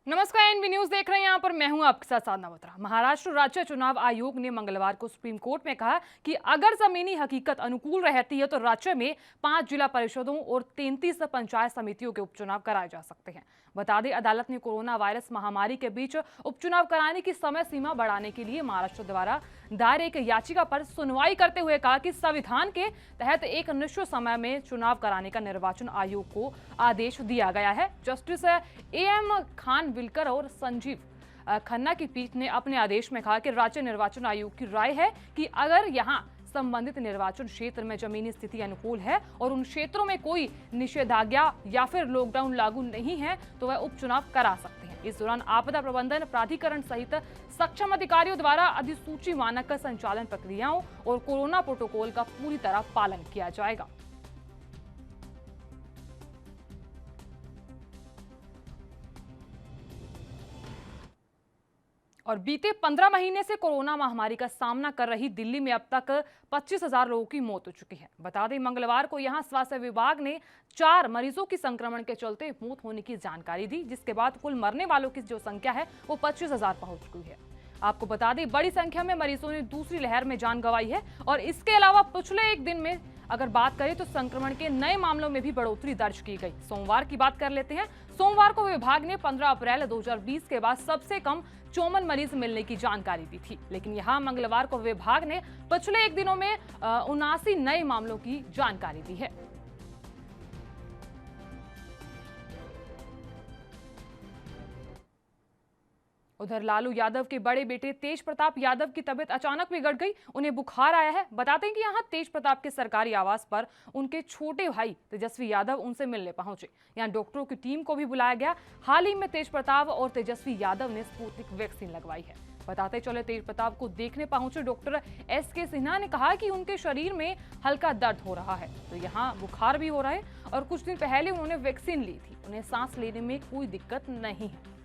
नमस्कार, NB news देख रहे हैं। यहाँ पर मैं हूं आपके साथ साधना बत्रा। महाराष्ट्र राज्य चुनाव आयोग ने मंगलवार को सुप्रीम कोर्ट में कहा कि अगर जमीनी हकीकत अनुकूल रहती है तो राज्य में 5 जिला परिषदों और 33 पंचायत समितियों के उपचुनाव कराए जा सकते हैं। बता दें, अदालत ने कोरोना वायरस महामारी के बीच उपचुनाव कराने की समय सीमा बढ़ाने के लिए महाराष्ट्र द्वारा दायर एक याचिका पर सुनवाई करते हुए कहा कि संविधान के तहत एक निश्चित समय में चुनाव कराने का निर्वाचन आयोग को आदेश दिया गया है। जस्टिस एएम खानविलकर और संजीव खन्ना की पीठ ने अपने आदेश में कहा कि राज्य निर्वाचन आयोग की राय है कि अगर यहां संबंधित निर्वाचन क्षेत्र में जमीनी स्थिति अनुकूल है और उन क्षेत्रों में कोई निषेधाज्ञा या फिर लॉकडाउन लागू नहीं है तो वह उपचुनाव करा सकते हैं। इस दौरान आपदा प्रबंधन प्राधिकरण सहित सक्षम अधिकारियों द्वारा अधिसूची मानक संचालन प्रक्रियाओं और कोरोना प्रोटोकॉल का पूरी तरह पालन किया जाएगा। और बीते 15 महीने से कोरोना महामारी का सामना कर रही दिल्ली में अब तक 25,000 लोगों की मौत हो चुकी है। बता दें, मंगलवार को यहां स्वास्थ्य विभाग ने 4 मरीजों की संक्रमण के चलते मौत होने की जानकारी दी, जिसके बाद कुल मरने वालों की जो संख्या है वो 25,000 पहुंच चुकी है। आपको बता दें, बड़ी संख्या में मरीजों ने दूसरी लहर में जान गंवाई है। और इसके अलावा पिछले एक दिन में अगर बात करें तो संक्रमण के नए मामलों में भी बढ़ोतरी दर्ज की गई। सोमवार की बात कर लेते हैं। सोमवार को विभाग ने 15 अप्रैल 2020 के बाद सबसे कम 54 मरीज मिलने की जानकारी दी थी, लेकिन यहां मंगलवार को विभाग ने पिछले एक दिनों में 79 नए मामलों की जानकारी दी है। उधर लालू यादव के बड़े बेटे तेज प्रताप यादव की तबीयत अचानक बिगड़ गई। उन्हें बुखार आया है। बताते हैं कि यहां तेज प्रताप के सरकारी आवास पर उनके छोटे भाई तेजस्वी यादव उनसे मिलने पहुंचे। यहां डॉक्टरों की टीम को भी बुलाया गया। हाल ही में तेज प्रताप और तेजस्वी यादव ने स्पुतनिक वैक्सीन लगवाई है। बताते चले, तेज प्रताप को देखने पहुंचे डॉक्टर एसके सिन्हा ने कहा कि उनके शरीर में हल्का दर्द हो रहा है, तो यहाँ बुखार भी हो रहा है और कुछ दिन पहले उन्होंने वैक्सीन ली थी। उन्हें सांस लेने में कोई दिक्कत नहीं है।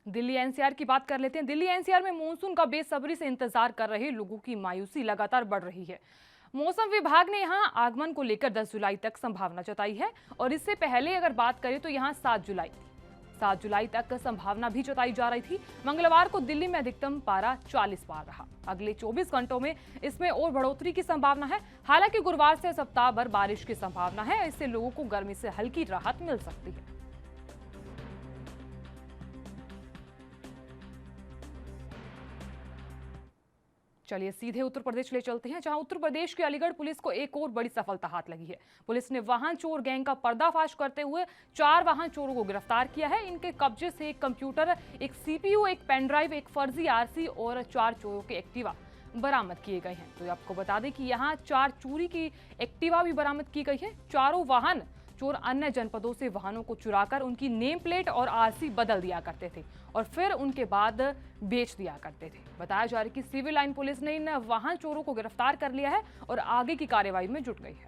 दिल्ली एनसीआर की बात कर लेते हैं। दिल्ली एनसीआर में मानसून का बेसब्री से इंतजार कर रहे लोगों की मायूसी लगातार बढ़ रही है। मौसम विभाग ने यहां आगमन को लेकर 10 जुलाई तक संभावना जताई है और इससे पहले अगर बात करें तो यहां 7 जुलाई तक संभावना भी जताई जा रही थी। मंगलवार को दिल्ली में अधिकतम पारा 40 बार रहा। अगले 24 घंटों में इसमें और बढ़ोतरी की संभावना है। हालांकि गुरुवार से सप्ताह भर बारिश की संभावना है। इससे लोगों को गर्मी से हल्की राहत मिल सकती है। चलिए सीधे उत्तर प्रदेश ले चलते हैं, जहां उत्तर प्रदेश की अलीगढ़ पुलिस को एक और बड़ी सफलता हाथ लगी है। पुलिस ने वाहन चोर गैंग का पर्दाफाश करते हुए 4 वाहन चोरों को गिरफ्तार किया है। इनके कब्जे से एक कंप्यूटर, एक सीपीयू, एक पेनड्राइव, एक फर्जी आरसी और 4 चोरों के एक्टिवा बरामद किए गए हैं। तो आपको बता दें कि यहाँ 4 चोरी की एक्टिवा भी बरामद की गई है। चारों वाहन चोर अन्य जनपदों से वाहनों को चुराकर उनकी नेम प्लेट और आरसी बदल दिया करते थे और फिर उनके बाद बेच दिया करते थे। बताया जा रहा है कि सिविल लाइन पुलिस ने इन वाहन चोरों को गिरफ्तार कर लिया है और आगे की कार्रवाई में जुट गई है।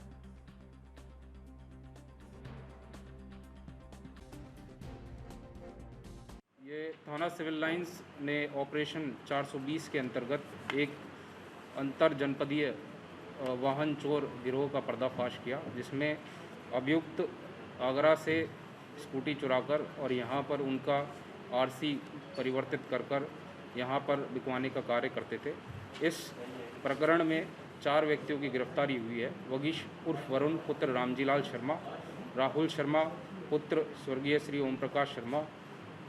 ये थाना सिविल लाइंस ने ऑपरेशन 420 के अंतर्गत एक अंतर जनपदीय वाहन चोर गिरोह का पर्दाफाश किया, जिसमें अभियुक्त आगरा से स्कूटी चुराकर और यहाँ पर उनका आरसी परिवर्तित कर यहाँ पर बिकवाने का कार्य करते थे। इस प्रकरण में 4 व्यक्तियों की गिरफ्तारी हुई है। वगीश उर्फ वरुण पुत्र रामजीलाल शर्मा, राहुल शर्मा पुत्र स्वर्गीय श्री ओम प्रकाश शर्मा,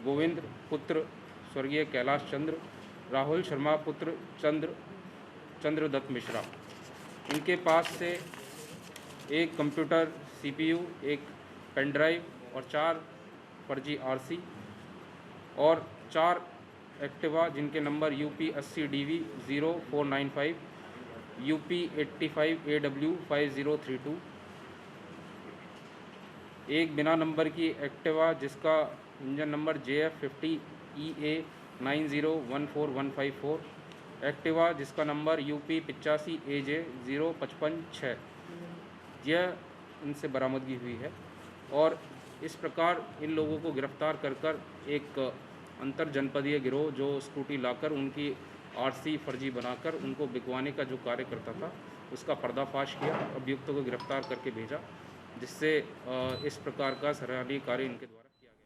गोविंद पुत्र स्वर्गीय कैलाश चंद्र, राहुल शर्मा पुत्र चंद्रदत्त मिश्रा। इनके पास से एक कंप्यूटर, सीपीयू, एक पेनड्राइव और 4 फर्जी आरसी और 4 एक्टिवा जिनके number UP 80DV 0495, UP 85AW 5032, एक बिना नंबर की एक्टिवा जिसका engine number JF 50EA 9014154, Activa जिसका नंबर यूपी 85AJ 0556, यह इनसे बरामदगी हुई है। और इस प्रकार इन लोगों को गिरफ्तार कर एक अंतर जनपदीय गिरोह जो स्कूटी लाकर उनकी आरसी फर्जी बनाकर उनको बिकवाने का जो कार्य करता था उसका पर्दाफाश किया, अभियुक्तों को गिरफ्तार करके भेजा, जिससे इस प्रकार का सराहनीय कार्य इनके द्वारा किया गया।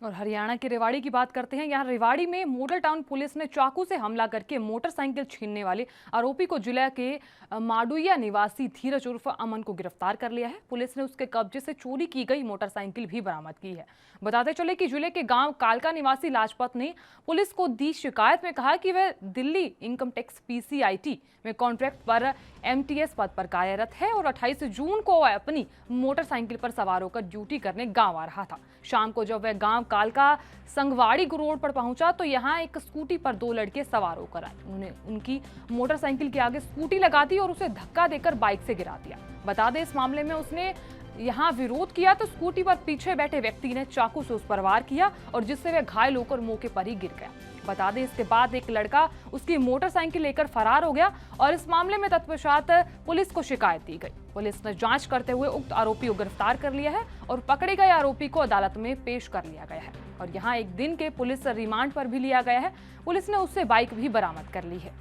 और हरियाणा के रेवाड़ी की बात करते हैं। यहाँ रेवाड़ी में मॉडल टाउन पुलिस ने चाकू से हमला करके मोटरसाइकिल छीनने वाले आरोपी को जिला के माडुइया निवासी धीरज उर्फ अमन को गिरफ्तार कर लिया है। पुलिस ने उसके कब्जे से चोरी की गई मोटरसाइकिल भी बरामद की है। बताते चले कि जिले के गांव कालका निवासी लाजपत ने पुलिस को दी शिकायत में कहा कि वह दिल्ली इनकम टैक्स पीसीआईटी में कॉन्ट्रैक्ट पर एमटीएस पद पर कार्यरत है और 28 जून को वह अपनी मोटरसाइकिल पर सवार होकर ड्यूटी करने गांव आ रहा था। शाम को जब वह गांव कालका संगवाड़ी रोड पर पहुंचा तो यहां एक स्कूटी पर 2 लड़के सवार होकर आए। उन्होंने उनकी मोटरसाइकिल के आगे स्कूटी लगा दी और उसे धक्का देकर बाइक से गिरा दिया। बता दें, इस मामले में उसने यहां विरोध किया तो स्कूटी पर पीछे बैठे व्यक्ति ने चाकू से उस पर वार किया और जिससे वह घायल होकर मौके पर ही गिर गया। बता दें, इसके बाद एक लड़का उसकी मोटरसाइकिल लेकर फरार हो गया और इस मामले में तत्पश्चात पुलिस को शिकायत दी गई। पुलिस ने जांच करते हुए उक्त आरोपी को गिरफ्तार कर लिया है और पकड़े गए आरोपी को अदालत में पेश कर लिया गया है और यहां एक दिन के पुलिस रिमांड पर भी लिया गया है। पुलिस ने उससे बाइक भी बरामद कर ली है।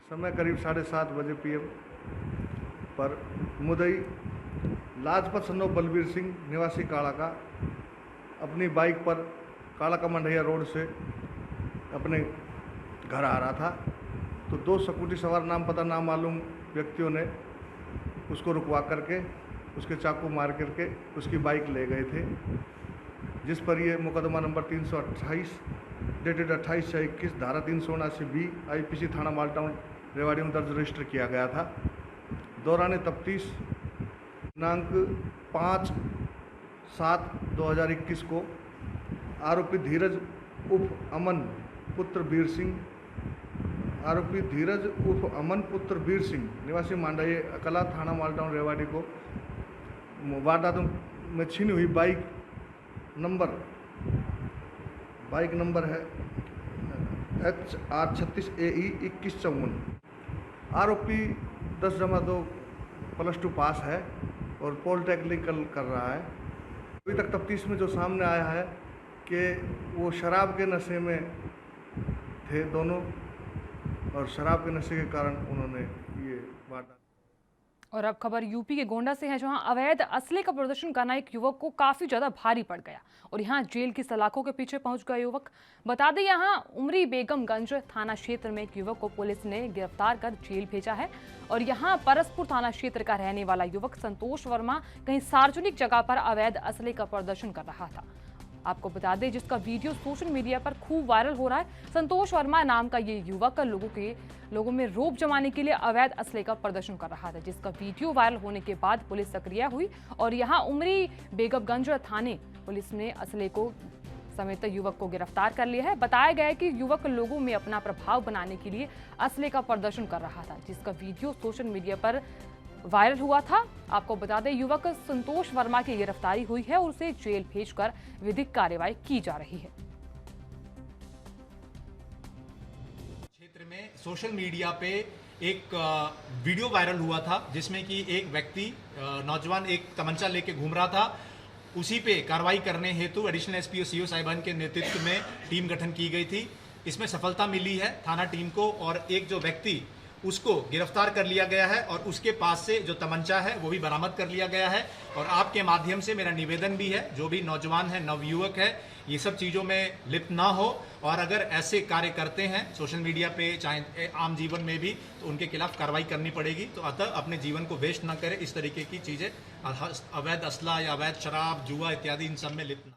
समय करीब 7:30 बजे पीएम पर मुदई लाजपत सन्नो बलबीर सिंह निवासी काला का अपनी बाइक पर काला का मंडैया रोड से अपने घर आ रहा था तो 2 स्कूटी सवार नाम पता नाम मालूम व्यक्तियों ने उसको रुकवा करके उसके चाकू मार करके उसकी बाइक ले गए थे, जिस पर ये मुकदमा नंबर 328 डेटेड 28/6/21 धारा 379B आईपीसी थाना मालटाउन रेवाड़ी में दर्ज रजिस्टर किया गया था। दौरान तफ्तीश दिनांक 5/7/2021 को आरोपी धीरज उर्फ अमन पुत्र वीर सिंह निवासी मांडाई कला थाना मालटाउन रेवाड़ी को वारदात में छीनी हुई बाइक नंबर है HR36AE 2154। आरोपी 10-2 पास है और पॉलिटेक्निकल कर रहा है। अभी तक तफ्तीश में जो सामने आया है कि वो शराब के नशे में थे दोनों और शराब के नशे के कारण उन्होंने ये वारदात। और अब खबर यूपी के गोंडा से है, जहां अवैध असले का प्रदर्शन करना एक युवक को काफी ज्यादा भारी पड़ गया और यहां जेल की सलाखों के पीछे पहुंच गया युवक। बता दें, यहां उमरी बेगमगंज थाना क्षेत्र में एक युवक को पुलिस ने गिरफ्तार कर जेल भेजा है और यहां परसपुर थाना क्षेत्र का रहने वाला युवक संतोष वर्मा कहीं सार्वजनिक जगह पर अवैध असले का प्रदर्शन कर रहा था। आपको बता दें, जिसका वीडियो सोशल मीडिया पर खूब वायरल हो रहा है। संतोष वर्मा नाम का ये युवक लोगों में रौब जमाने के लिए अवैध असले का प्रदर्शन कर रहा था, जिसका वीडियो वायरल होने के बाद पुलिस सक्रिय हुई और यहां उमरी बेगमगंज थाने पुलिस ने असले को समेत युवक को गिरफ्तार कर लिया है। बताया गया है कि युवक लोगों में अपना प्रभाव बनाने के लिए असले का प्रदर्शन कर रहा था, जिसका वीडियो सोशल मीडिया पर वायरल हुआ था। आपको बता दें, युवक संतोष वर्मा की गिरफ्तारी हुई है और उसे जेल भेजकर विधिक कार्रवाई की जा रही है। क्षेत्र में सोशल मीडिया पे एक वीडियो वायरल हुआ था जिसमें कि एक व्यक्ति नौजवान एक तमंचा लेके घूम रहा था। उसी पे कार्रवाई करने हेतु एडिशनल एसपी और सीओ साहिबान के नेतृत्व में टीम गठन की गई थी। इसमें सफलता मिली है थाना टीम को और एक जो व्यक्ति उसको गिरफ्तार कर लिया गया है और उसके पास से जो तमंचा है वो भी बरामद कर लिया गया है। और आपके माध्यम से मेरा निवेदन भी है, जो भी नौजवान है, नवयुवक है, ये सब चीज़ों में लिप्त ना हो और अगर ऐसे कार्य करते हैं सोशल मीडिया पे चाहे आम जीवन में भी तो उनके खिलाफ कार्रवाई करनी पड़ेगी। तो अतः अपने जीवन को वेस्ट ना करें इस तरीके की चीज़ें, अवैध असला या अवैध शराब, जुआ इत्यादि इन सब में लिप्त ना।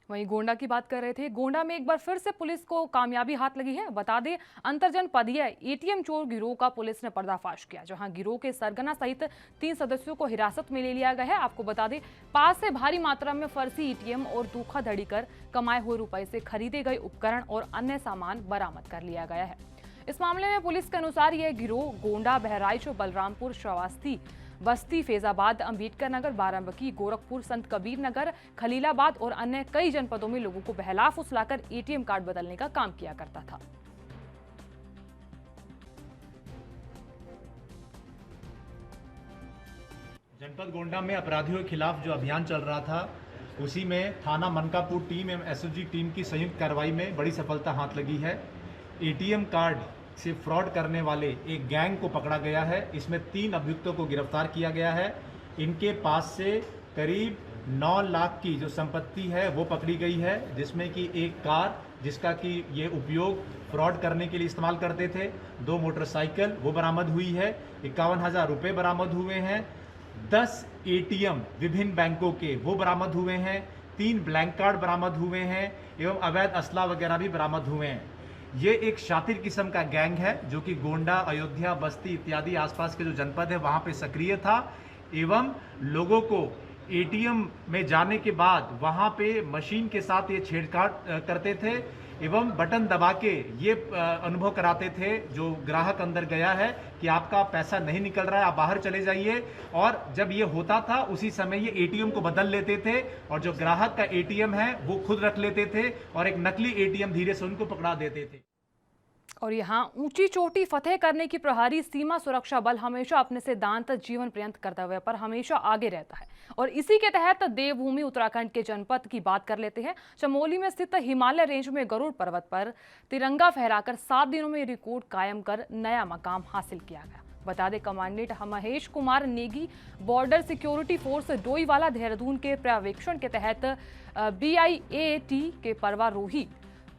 वहीं गोंडा की बात कर रहे थे। गोंडा में एक बार फिर से पुलिस को कामयाबी हाथ लगी है। बता दें, अंतरजनपदीय एटीएम चोर गिरोह का पुलिस ने पर्दाफाश किया, जहां गिरोह के सरगना सहित 3 सदस्यों को हिरासत में ले लिया गया है। आपको बता दें, पास से भारी मात्रा में फर्जी एटीएम और धोखाधड़ी कर कमाए हुए रुपए से खरीदे गए उपकरण और अन्य सामान बरामद कर लिया गया है। इस मामले में पुलिस के अनुसार यह गिरोह गोंडा, बहराइच, बलरामपुर, श्रावस्ती, बस्ती, फैजाबाद, अंबेडकर नगर, बाराबंकी, गोरखपुर, संत कबीर नगर, खलीलाबाद और अन्य कई जनपदों में लोगों को बहला फुसलाकर एटीएम कार्ड बदलने का काम किया करता था। जनपद गोंडा में अपराधियों के खिलाफ जो अभियान चल रहा था, उसी में थाना मनकापुर टीम एवं एसओजी टीम की संयुक्त कार्रवाई में बड़ी सफलता हाथ लगी है। एटीएम कार्ड से फ्रॉड करने वाले एक गैंग को पकड़ा गया है। इसमें 3 अभियुक्तों को गिरफ्तार किया गया है। इनके पास से करीब 9 लाख की जो संपत्ति है वो पकड़ी गई है, जिसमें कि एक कार जिसका कि ये उपयोग फ्रॉड करने के लिए इस्तेमाल करते थे, 2 मोटरसाइकिल वो बरामद हुई है, 51,000 रुपये बरामद हुए हैं, 10 एटीएम विभिन्न बैंकों के वो बरामद हुए हैं, 3 ब्लैंक कार्ड बरामद हुए हैं एवं अवैध असला वगैरह भी बरामद हुए हैं। ये एक शातिर किस्म का गैंग है जो कि गोंडा, अयोध्या, बस्ती इत्यादि आसपास के जो जनपद है वहाँ पे सक्रिय था एवं लोगों को एटीएम में जाने के बाद वहाँ पे मशीन के साथ ये छेड़छाड़ करते थे एवं बटन दबा के ये अनुभव कराते थे जो ग्राहक अंदर गया है कि आपका पैसा नहीं निकल रहा है, आप बाहर चले जाइए। और जब ये होता था उसी समय ये एटीएम को बदल लेते थे और जो ग्राहक का एटीएम है वो खुद रख लेते थे और एक नकली एटीएम धीरे से उनको पकड़ा देते थे। और यहाँ ऊंची चोटी फतेह करने की प्रहरी सीमा सुरक्षा बल हमेशा अपने सिद्धांत जीवन पर्यंत कर्तव्य पर हमेशा आगे रहता है और इसी के तहत देवभूमि उत्तराखंड के जनपद की बात कर लेते हैं। चमोली में स्थित हिमालय रेंज में गरुड़ पर्वत पर तिरंगा फहराकर 7 दिनों में रिकॉर्ड कायम कर नया मकाम हासिल किया गया। बता दें, commandant Mahesh Kumar Negi border security force Doiwala Dehradun के पर्यवेक्षण के तहत BIAT के पर्वतारोही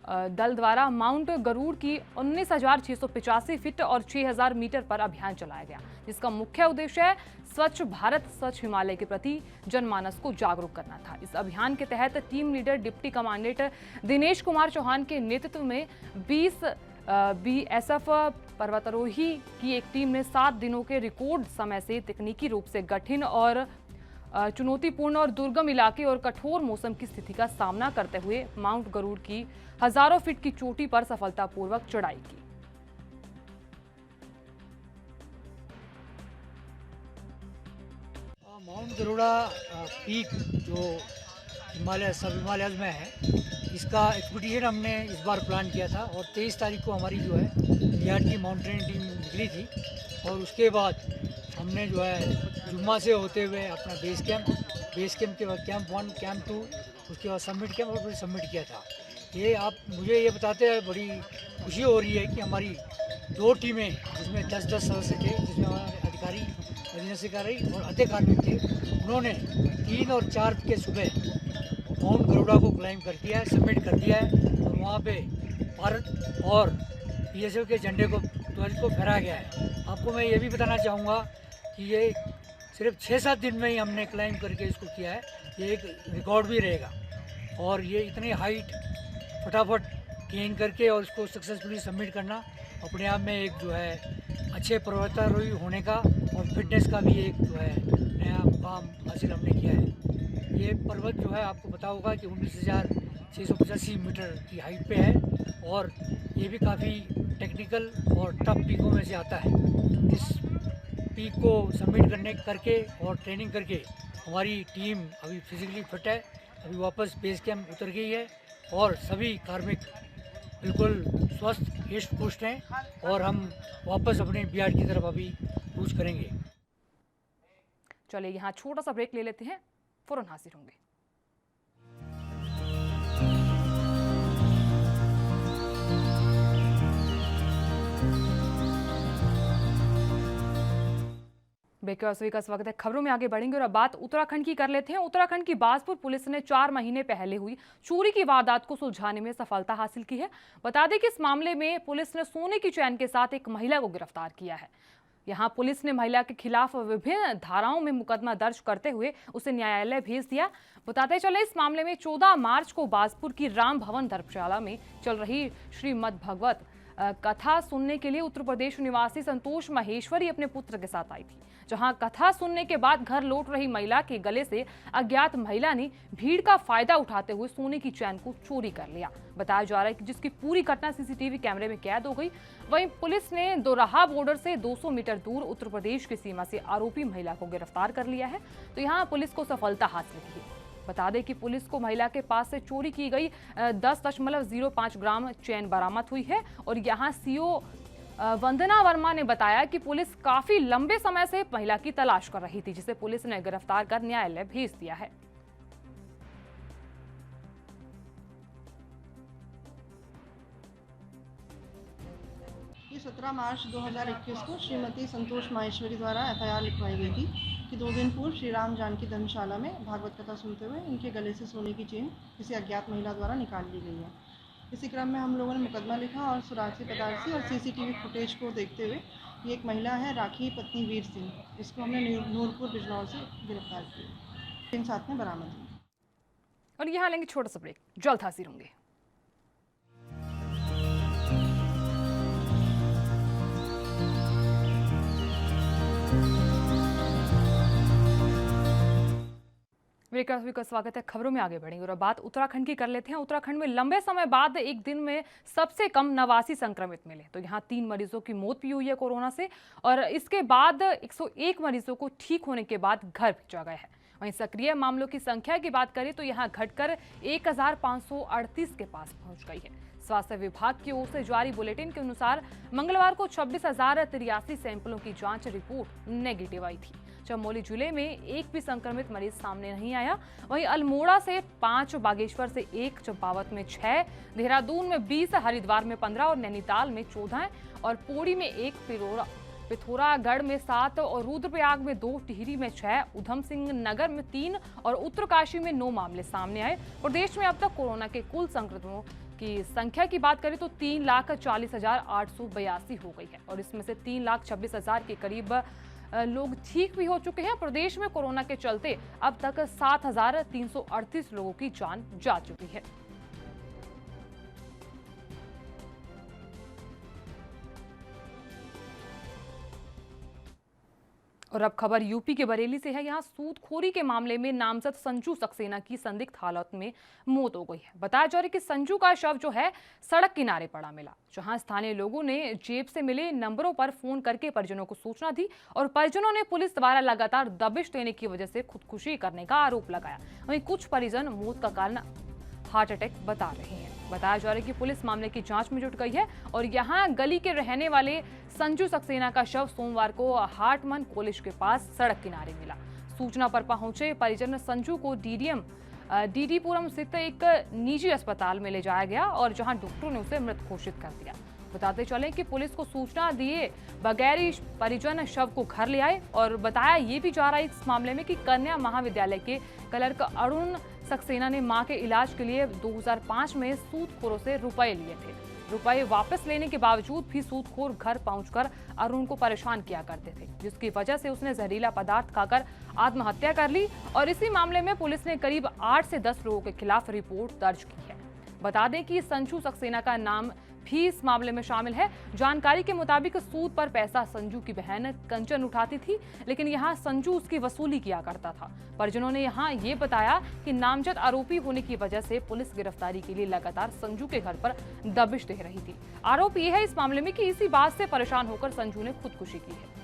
दल द्वारा माउंट गरुड़ की 19,685 फीट और 6,000 मीटर पर अभियान चलाया गया, जिसका मुख्य उद्देश्य है स्वच्छ भारत स्वच्छ हिमालय के प्रति जनमानस को जागरूक करना था। इस अभियान के तहत team leader deputy commandant Dinesh Kumar Chauhan के नेतृत्व में 20 BSF पर्वतारोही की एक टीम ने 7 दिनों के रिकॉर्ड समय से तकनीकी रूप से कठिन और चुनौतीपूर्ण और दुर्गम इलाके और कठोर मौसम की स्थिति का सामना करते हुए माउंट गरुड़ की हजारों फीट की चोटी पर सफलतापूर्वक चढ़ाई की। माउंट गरुड़ा पीक जो सब हिमालयज में है, इसका एक्सपीडिशन हमने इस बार प्लान किया था और 23 तारीख को हमारी जो है BRT माउंटेन टीम निकली थी और उसके बाद हमने जो है जुम्मा से होते हुए अपना बेस कैंप के बाद कैंप 1, कैंप 2, उसके बाद सबमिट कैंप और फिर सबमिट किया था। ये आप मुझे ये बताते हैं बड़ी खुशी हो रही है कि हमारी 2 टीमें जिसमें 10-10 सदस्य थे, जिसमें हमारे अधिकारी, अधिकारी और अधिक कार्मिक थे, उन्होंने 3 और 4 के सुबह माउंट गरुड़ा को क्लाइंब कर दिया है, सबमिट कर दिया है और वहाँ पे भारत और BSF के झंडे को ध्वज को फहराया गया है। आपको मैं ये भी बताना चाहूँगा कि ये सिर्फ 6-7 दिन में ही हमने क्लाइंब करके इसको किया है। ये एक रिकॉर्ड भी रहेगा और ये इतनी हाइट फटाफट गेन करके और इसको सक्सेसफुली सबमिट करना अपने आप में एक जो है अच्छे पर्वतारोही होने का और फिटनेस का भी एक जो है नया मुकाम हासिल हमने किया है। ये पर्वत जो है आपको पता होगा कि 19,685 मीटर की हाइट पे है और ये भी काफ़ी टेक्निकल और टफ पीकों में से आता है। इस पीक को सबमिट करके और ट्रेनिंग करके हमारी टीम अभी फिजिकली फिट है, अभी वापस बेस कैंप उतर गई है और सभी कार्मिक बिल्कुल स्वस्थ हिष्ट पुष्ट हैं और हम वापस अपने बिहार की तरफ अभी कूच करेंगे। चलिए यहाँ छोटा सा ब्रेक ले लेते हैं, फौरन हाजिर होंगे। बेकसवी का स्वागत है। खबरों में आगे बढ़ेंगे और अब बात उत्तराखंड की कर लेते हैं। उत्तराखंड की बाजपुर पुलिस ने 4 महीने पहले हुई चोरी की वारदात को सुलझाने में सफलता हासिल की है। बता दें कि इस मामले में पुलिस ने सोने की चैन के साथ एक महिला को गिरफ्तार किया है। यहां पुलिस ने महिला के खिलाफ विभिन्न धाराओं में मुकदमा दर्ज करते हुए उसे न्यायालय भेज दिया। बताते चले, इस मामले में 14 मार्च को बाजपुर की राम भवन धर्मशाला में चल रही श्रीमद् भगवत कथा सुनने के लिए उत्तर प्रदेश निवासी संतोष महेश्वरी अपने पुत्र के साथ आई थी, जहां कथा सुनने के बाद घर लौट रही महिला के गले से अज्ञात महिला ने भीड़ का फायदा उठाते हुए सोने की चैन को चोरी कर लिया। बताया जा रहा है कि जिसकी पूरी घटना CCTV कैमरे में कैद हो गई। वहीं पुलिस ने दोराहा बॉर्डर से 200 मीटर दूर उत्तर प्रदेश की सीमा से आरोपी महिला को गिरफ्तार कर लिया है। तो यहाँ पुलिस को सफलता हासिल की है। बता दें कि पुलिस को महिला के पास से चोरी की गई 10.05 ग्राम चैन बरामद हुई है और यहाँ CO वंदना वर्मा ने बताया कि पुलिस काफी लंबे समय से महिला की तलाश कर रही थी, जिसे पुलिस ने गिरफ्तार कर न्यायालय भेज दिया है। कि 17 मार्च 2021 को श्रीमती संतोष माहेश्वरी द्वारा एफआईआर लिखवाई गई थी कि 2 दिन पूर्व श्री राम जानकी धर्मशाला में भागवत कथा सुनते हुए इनके गले से सोने की चेन किसी अज्ञात महिला द्वारा निकाल ली गई है। इसी क्रम में हम लोगों ने मुकदमा लिखा और सुरासी पदार्थी और सीसीटीवी फुटेज को देखते हुए ये एक महिला है राखी पत्नी वीर सिंह, इसको हमने नूरपुर बिजनौर से गिरफ्तार किया, इन साथ में बरामद हुई। और यहाँ लेंगे छोटा सा ब्रेक, जल्द हाजिर होंगे। ब्रेक का स्वागत है। खबरों में आगे बढ़ेंगे और अब बात उत्तराखंड की कर लेते हैं। उत्तराखंड में लंबे समय बाद एक दिन में सबसे कम 89 संक्रमित मिले, तो यहाँ 3 मरीजों की मौत भी हुई है कोरोना से, और इसके बाद 101 मरीजों को ठीक होने के बाद घर भेजा गया है। वहीं सक्रिय मामलों की संख्या की बात करें तो यहाँ घटकर 1538 के पास पहुंच गई है। स्वास्थ्य विभाग की ओर से जारी बुलेटिन के अनुसार मंगलवार को 26,083 सैंपलों की जांच रिपोर्ट नेगेटिव आई थी। चमोली जिले में एक भी संक्रमित मरीज सामने नहीं आया। वहीं अल्मोड़ा से 5, बागेश्वर से 1, चंपावत में 6, देहरादून में 20, हरिद्वार में 15 और नैनीताल में 14 और पौड़ी में 1, पिथौरागढ़ में 7 और रुद्रप्रयाग में 2, टिहरी में 6, उधम सिंह नगर में 3 और उत्तरकाशी में 9 मामले सामने आए। प्रदेश में अब तक कोरोना के कुल संक्रमितों की संख्या की बात करें तो 3,40,882 हो गई है और इसमें से 3,26,000 के करीब लोग ठीक भी हो चुके हैं। प्रदेश में कोरोना के चलते अब तक 7,338 लोगों की जान जा चुकी है। और अब खबर यूपी के बरेली से है। यहाँ सूदखोरी के मामले में नामजद संजू सक्सेना की संदिग्ध हालत में मौत हो गई है। बताया जा रहा है कि संजू का शव जो है सड़क किनारे पड़ा मिला, जहां स्थानीय लोगों ने जेब से मिले नंबरों पर फोन करके परिजनों को सूचना दी और परिजनों ने पुलिस द्वारा लगातार दबिश देने की वजह से खुदकुशी करने का आरोप लगाया। वहीं कुछ परिजन मौत का कारण हार्ट अटैक बता रहे हैं। बताया जा रहा है कि पुलिस मामले की जांच में जुट गई है और यहां गली के रहने वाले संजू सक्सेना का शव सोमवार को हाटमन कॉलेज के पास सड़क किनारे मिला। सूचना पर पहुंचे परिजन संजू को डीडीपुरम स्थित एक निजी अस्पताल में ले जाया गया और जहां डॉक्टरों ने उसे मृत घोषित कर दिया। बताते चलें कि पुलिस को सूचना दिए बगैर ही परिजन शव को घर ले आए और बताया ये भी जा रहा है इस मामले में कि कन्या महाविद्यालय के क्लर्क अरुण सक्सेना ने मां के इलाज के लिए 2005 में सूदखोरों से रुपए लिए थे। रुपए वापस लेने के बावजूद भी सूदखोर घर पहुंचकर अरुण को परेशान किया करते थे, जिसकी वजह से उसने जहरीला पदार्थ खाकर आत्महत्या कर ली और इसी मामले में पुलिस ने करीब 8 से 10 लोगों के खिलाफ रिपोर्ट दर्ज की है। बता दें कि संजू सक्सेना का नाम भी इस मामले में शामिल है। जानकारी के मुताबिक सूद पर पैसा संजू की बहन कंचन उठाती थी, लेकिन यहाँ संजू उसकी वसूली किया करता था। परिजनों ने यहाँ ये बताया कि नामजद आरोपी होने की वजह से पुलिस गिरफ्तारी के लिए लगातार संजू के घर पर दबिश दे रही थी। आरोप यह है इस मामले में कि इसी बात से परेशान होकर संजू ने खुदकुशी की है।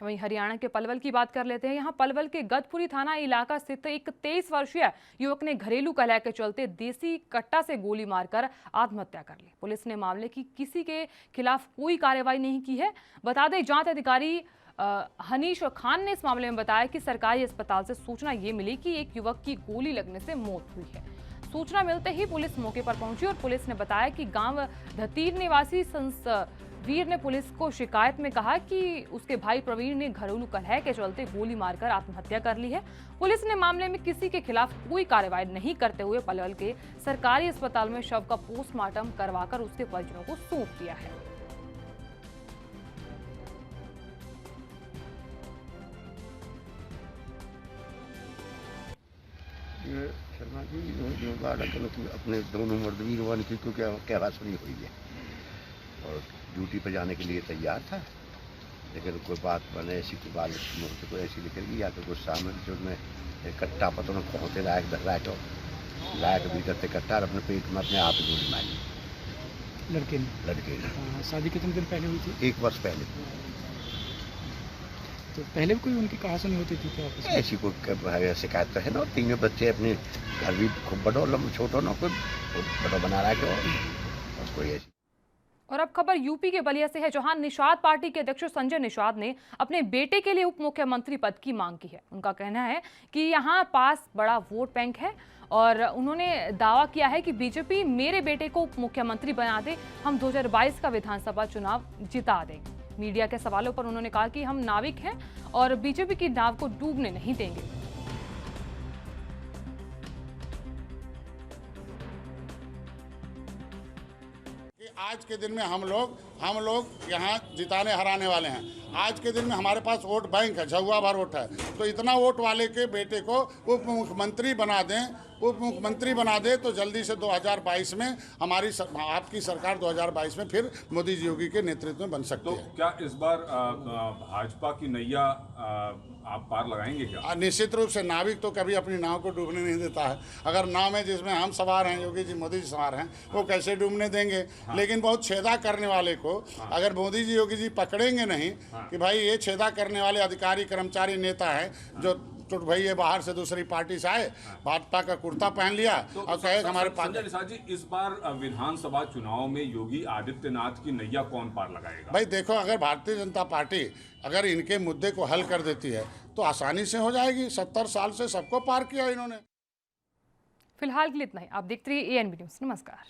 वहीं हरियाणा के पलवल की बात कर लेते हैं। यहाँ पलवल के गदपुरी थाना इलाका स्थित एक 23 वर्षीय युवक ने घरेलू कलह के चलते देसी कट्टा से गोली मारकर आत्महत्या कर ली। पुलिस ने मामले की किसी के खिलाफ कोई कार्रवाई नहीं की है। बता दें जांच अधिकारी हनीश खान ने इस मामले में बताया कि सरकारी अस्पताल से सूचना ये मिली कि एक युवक की गोली लगने से मौत हुई है। सूचना मिलते ही पुलिस मौके पर पहुंची और पुलिस ने बताया कि गांव धतीर निवासी वीर ने पुलिस को शिकायत में कहा कि उसके भाई प्रवीण ने घरेलू कलह के चलते गोली मारकर आत्महत्या कर ली है। पुलिस ने मामले में किसी के खिलाफ कोई कार्रवाई नहीं करते हुए पलवल के सरकारी अस्पताल में शव का पोस्टमार्टम करवाकर उसके परिजनों को सौंप दिया है। शर्मा जी जो बालक अपने दोनों मर्दवीर वन की को क्या सुनी हुई है और ड्यूटी पर जाने के लिए तैयार था, लेकिन कोई बात बने ऐसी कोई बात मुझसे कोई ऐसी निकल गई या तो कुछ सामने जो मैं कट्टा पता न पहुँचे लायक भीतर से कट्टा और अपने पेट में अपने आप ही गोली मारी लड़के ने। शादी कितने दिन पहले हुई थी? 1 वर्ष पहले। तो पहले भी कोई उनकी कहा सुनी होती थी क्या? ऐसी कोई शिकायत तो है ना। 3 बच्चे अपने घर भी खूब बड़ो लंब छोटो ना कोई बड़ो बना रहा है और कोई ऐसी। और अब खबर यूपी के बलिया से है, जहां निषाद पार्टी के अध्यक्ष संजय निषाद ने अपने बेटे के लिए उप मुख्यमंत्री पद की मांग की है। उनका कहना है कि यहां पास बड़ा वोट बैंक है और उन्होंने दावा किया है कि बीजेपी मेरे बेटे को उप मुख्यमंत्री बना दे, हम 2022 का विधानसभा चुनाव जिता देंगे। मीडिया के सवालों पर उन्होंने कहा कि हम नाविक हैं और बीजेपी की नाव को डूबने नहीं देंगे। आज के दिन में हम लोग यहाँ जिताने हराने वाले हैं। आज के दिन में हमारे पास वोट बैंक है, झुआ भर वोट है, तो इतना वोट वाले के बेटे को उप मुख्यमंत्री बना दें, उप मुख्यमंत्री बना दे तो जल्दी से 2022 में आपकी सरकार 2022 में फिर मोदी जी योगी के नेतृत्व में बन सकती है। तो क्या इस बार भाजपा की नैया आप पार लगाएंगे क्या? निश्चित रूप से। नाविक तो कभी अपनी नाव को डूबने नहीं देता है। अगर नाव में जिसमें हम सवार हैं, योगी जी मोदी जी सवार हैं, वो कैसे डूबने देंगे? हाँ। लेकिन बहुत छेदा करने वाले को अगर मोदी जी योगी जी पकड़ेंगे नहीं कि भाई ये छेदा करने वाले अधिकारी कर्मचारी नेता है जो टूट भाई ये बाहर से दूसरी पार्टी से आए, भाजपा का कुर्ता पहन लिया तो और कहे हमारे पास। संजय निषाद जी, इस बार विधानसभा चुनाव में योगी आदित्यनाथ की नैया कौन पार लगाएगा? भाई देखो, अगर भारतीय जनता पार्टी अगर इनके मुद्दे को हल कर देती है तो आसानी से हो जाएगी। 70 साल से सबको पार किया इन्होंने। फिलहाल के लिए इतना ही। आप देखते रहिए ANB न्यूज़। नमस्कार।